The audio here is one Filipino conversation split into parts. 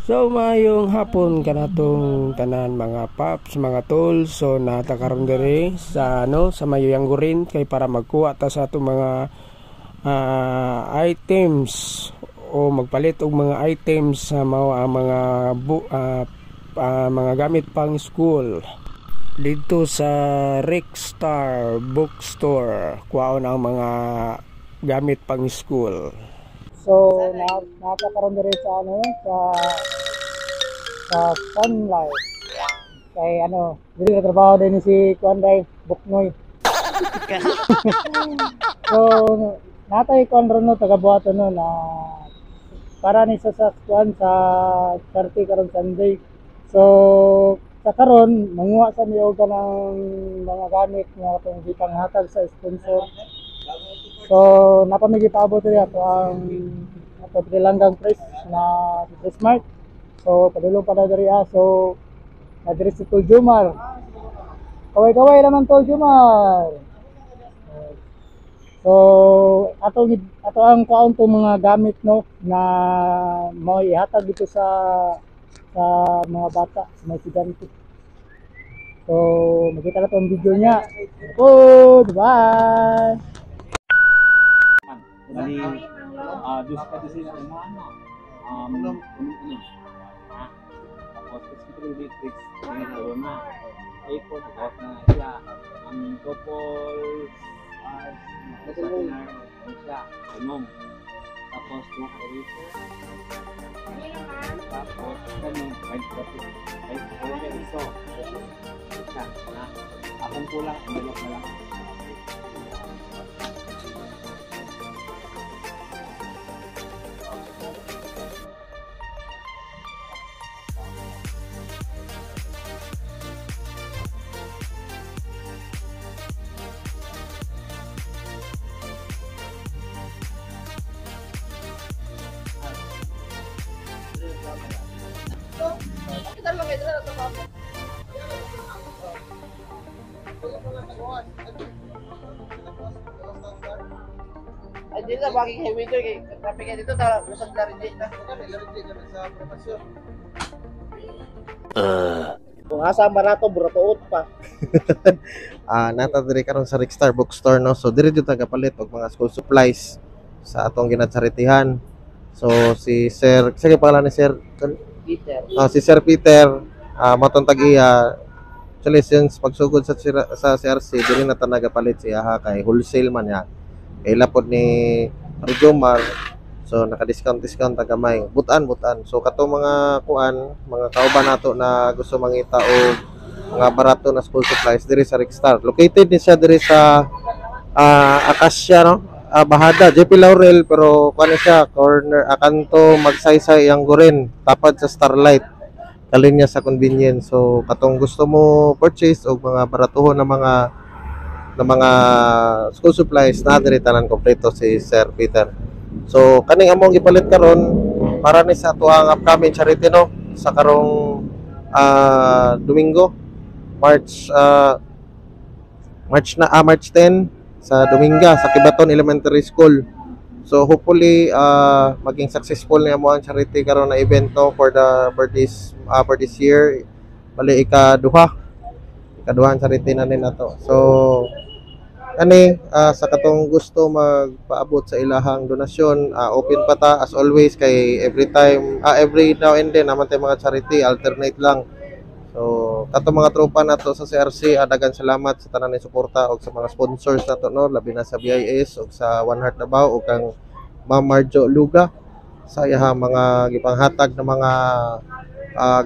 So mayong hapon kanatong tanan mga paps, mga tools. So natakaroon diri sa sa mayang gurin kay para magkuha ta sa atong mga items o magpalit og mga items sa mga gamit pang school dito sa Rickstar Bookstore. Kuhaon ang mga gamit pang school. So natakaroon diri sa sa Sun Life kay dili na trabaho din si Kuanday Buknoy. So natay konron taga buhaton na para ni sa Kuan sa 30 karon Sunday. So sa karon manguha sa niyo kanang mga gamit nga atong gitang hatag sa sponsor. So napamigi paabot diri ato ang pilanggang price na Smart. So padulong pa na diri so adres si Tol Jumar. Kaway naman Tol Jumar. So ato ang kaon to mga gamit na mo ihatag dito sa mga bata, sa mga estudyante. So makita na tong video niya. Bye. Bali, dus ka din sila umano. Tapos kasi electric na ay ko tapos na siya ang couple siya inom. Tapos yung eraser. Tapos kami ay so na akong kulang malok na lang. Ay, dito na bagay kay window kay tapi kay dito ta lusad na rin dito. Sa prepasyon. Kung asa barato buratuot pa. Nata diri karon sa Rickstar Bookstore so diri jud tagapalit og mga school supplies sa atong ginatsaritihan. So si Sir, sige pangalan ni Sir Peter. Si Sir Peter matong tag-iya. Actually since pagsugod sa CRC diri na ta nagapalit siya kay wholesale man ya. Kay lapod ni Jomar. So naka-discount tagamay. Butan. So katong mga mga kauban nato na gusto mangita og mga barato na school supplies diri sa Rickstar. Located ni siya diri sa Acacia Bahada, JP Laurel, pero kuan siya corner kanto magsaysay ang gurin tapad sa Starlight. Kalinya sa convenience. So katong gusto mo purchase og mga baratuhon na mga school supplies na diri tanan kompleto si Sir Peter. So kaning among gipalit karon para ni sa tuang upcoming charity sa karong Domingo March 10 sa Dominga sa Kibaton Elementary School. So hopefully maging successful ni amo ang charity karon na event for this year. Bali ikaduhang charity na nin nato. So sa katong gusto magpaabot sa ilahang donasyon, open pa ta as always kay every now and then naman tay mga charity alternate lang. So katong mga tropa nato sa CRC, daghang salamat sa tanan ni suporta og sa mga sponsors nato labi na sa BIS og sa One Heart Davao og kang Ma'am Marjo Luga sa iyang mga gipanghatag na mga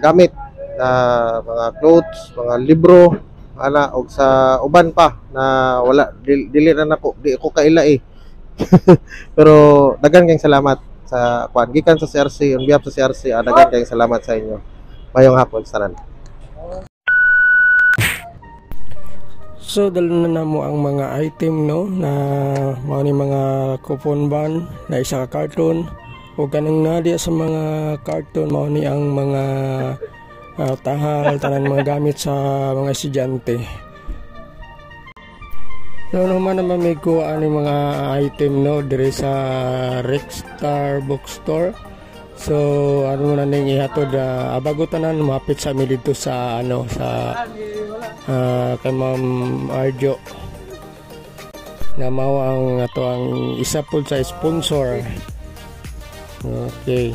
gamit na mga clothes, mga libro og sa uban pa na wala dili na nako di ko kaila pero daghang kayong salamat sa gikan sa CRC on behalf sa CRC. Daghang kayong salamat sa inyo. Mayong hapon sa tanan. So dala na mo ang mga item na mao ni mga coupon ban na isa ka carton o kanang nadia sa mga carton mao ni ang mga tahal tanan mga gamit sa mga estudyante. So naman may kuha ni mga item dire sa Rickstar Bookstore. So ano na ning ihatod bago tanan mapit sa mi dito sa ano sa kay Ma'am Arjo na mao ang ato ang isa po sa sponsor. Okay.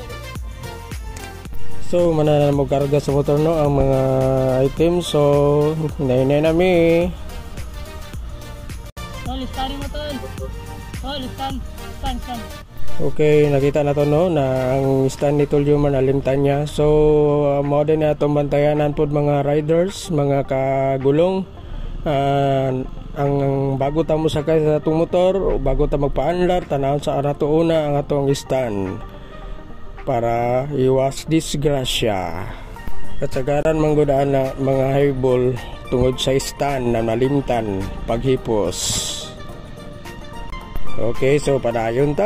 So manana mo karga sa motor no ang mga items. So hinay nami. Listan mo tol. Listan. Okay, nakita na to no na ang stand ni Tulio man alimtan niya. So mao din na atong bantayanan pod mga riders, mga kagulong. Ang bago ta mo sakay sa atong motor o bago ta magpaanlar tanawon sa arato una ang atong stand para iwas disgrasya. Katsagaran manggudaan na mga highball tungod sa stand na nalimtan paghipos. Okay, so padayon ta.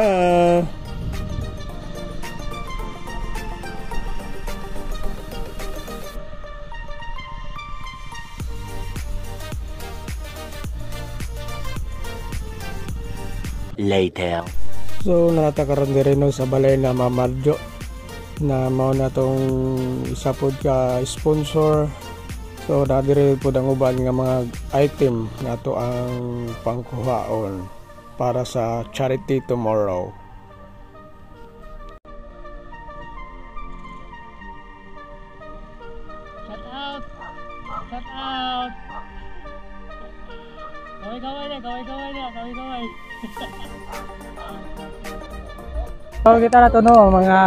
Later. So natakaroon din rin sa balay na Mamarjo na mao na tong isa pod ka sponsor. So nadiri pod ang uban nga mga item nato ang pangkuhaon para sa charity tomorrow. Shout out. Gaway. So kita na to no mga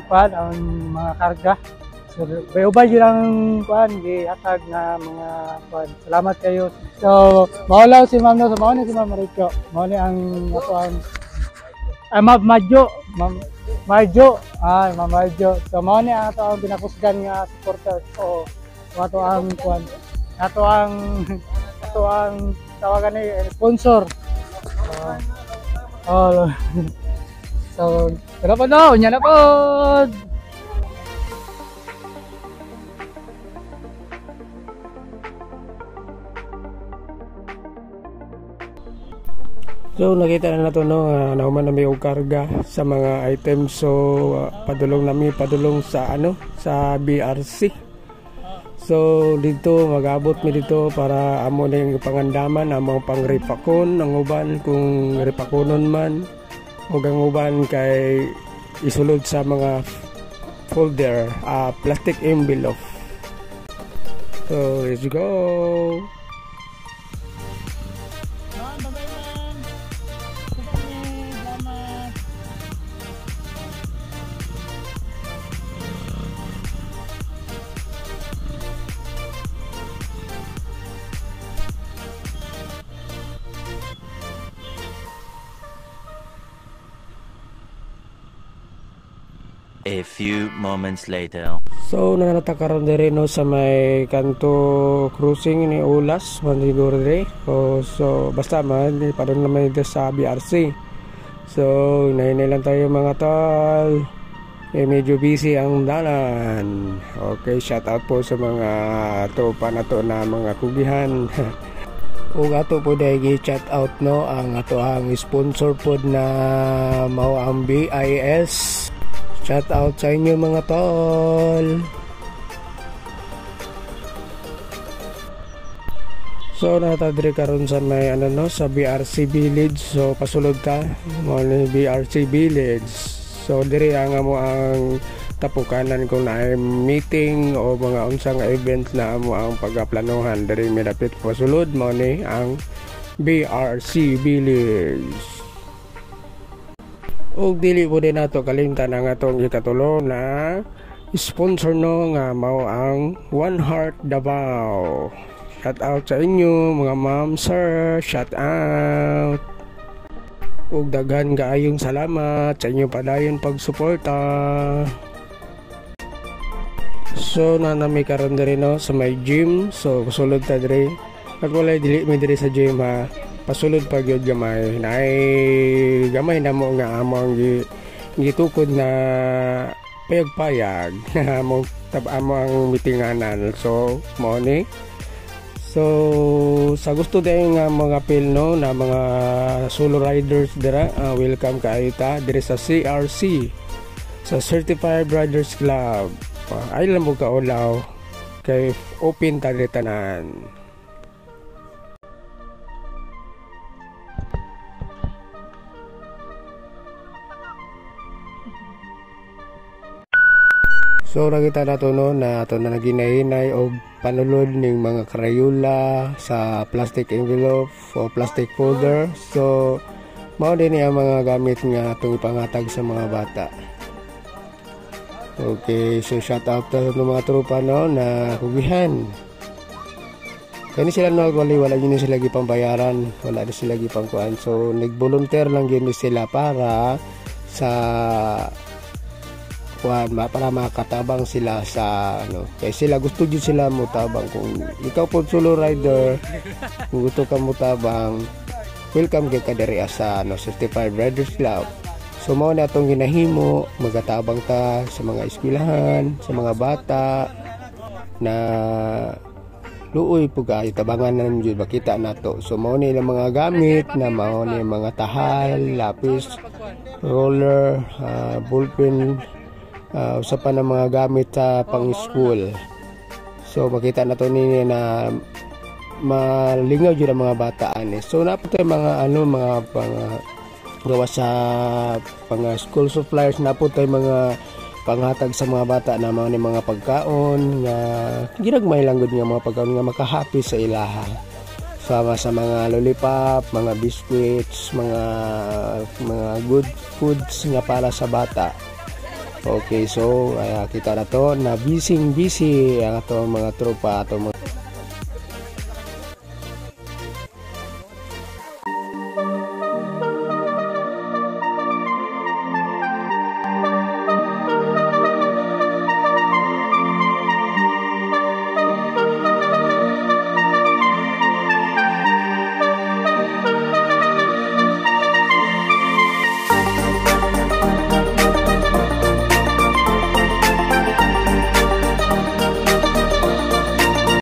kwan ang mga karga. So bayubay yun ang kwan gihatag na mga kwan. Salamat kayo. So maulaw si Ma'am no, so mao ni si Ma'am Rico. Mao ni ang ato ang Ma'am Marjo. Ma'am Marjo. So mao ni ang ato ang binakusgan nga supporter. So ato ang kwan. Ato ang tawagan ni sponsor. So, tara po no, unya na po. So nakita na nato no, nauman na may og karga sa mga items. So padulong sa sa BRC. So dito magabot mi dito para amo ning pangandaman among pangripakon ang uban kung ripakonon man ug ang uban kay isulod sa mga folder plastic envelope. So let's go. A few moments later. So nanatakaroon din no sa may kanto crossing ni Ulas maniguro dire. So basta man padung naman dito sa BRC. So inahinay lang tayo mga tol. Medyo busy ang dalan. Okay, shout out po sa mga tropa na to na mga kugihan. Ug ato po dahil chat out no ang ato ang sponsor pod na mao ang BIS. Shout out sa inyo mga tol. So natadre karon sa may sa BRC Village. So pasulod ta mo ni BRC Village. So dire ang amo ang tapukanan kung na meeting o mga unsang event na amo ang pagaplanuhan dire mi dapat pasulod mo ni ang BRC Village. Og dili po din nato kalimtan ang atong ikatulo na sponsor no nga mao ang One Heart Davao. Shout out sa inyo mga ma'am, sir. Shout out. Og daghan kaayong salamat sa inyo padayon pagsuporta. So nanami karon diri no sa may gym. So sulod ta diri. At walay dili mi diri sa gym ha. Pasulod pag yun gamay gamay na mo nga among gitukod na payag-payag na among ang mitinganan. So mo ni sa gusto din nga mga pilno na mga solo riders dira welcome kaayo ta diri sa CRC sa Certified Brothers Club. Ay lang mo kaulaw kay open tali tanan. So nakita nato no na ato na naginahinay og panulod ning mga Crayola sa plastic envelope o plastic folder. So mao din ang mga gamit nga atong ipangatag sa mga bata. Okay, so shout out sa mga tropa no na hugihan. Kani sila no wala yun sila gipambayaran, wala na sila gipangkuan. So nag-volunteer lang yun sila para sa para makatabang sila sa ano, kaya sila gusto din sila mutabang. Kung ikaw po solo rider, kung gusto ka mutabang, welcome kay kadiri sa ano, Certified Brothers Club. So mao na atong ginahimo, magatabang ta sa mga eskwelahan, sa mga bata na luoy po kayo, tabangan na nyo, makita na to. So mao ni mga gamit na mao ni mga tahal, lapis, roller, ballpen, usa pa ng mga gamit sa pang-school. So makita na to ni na malingaw jud ang mga bata ani. So naputay mga ano mga pang gawa sa pang school supplies, naputay mga panghatag sa mga bata na mga pagkaon nga ginagmay lang gud nga mga pagkaon nga makahappy sa ilaha. Sama sa mga lollipop, mga biscuits, mga good foods nga para sa bata. Okay, so kita na to na busy ang ato mga tropa, ato mga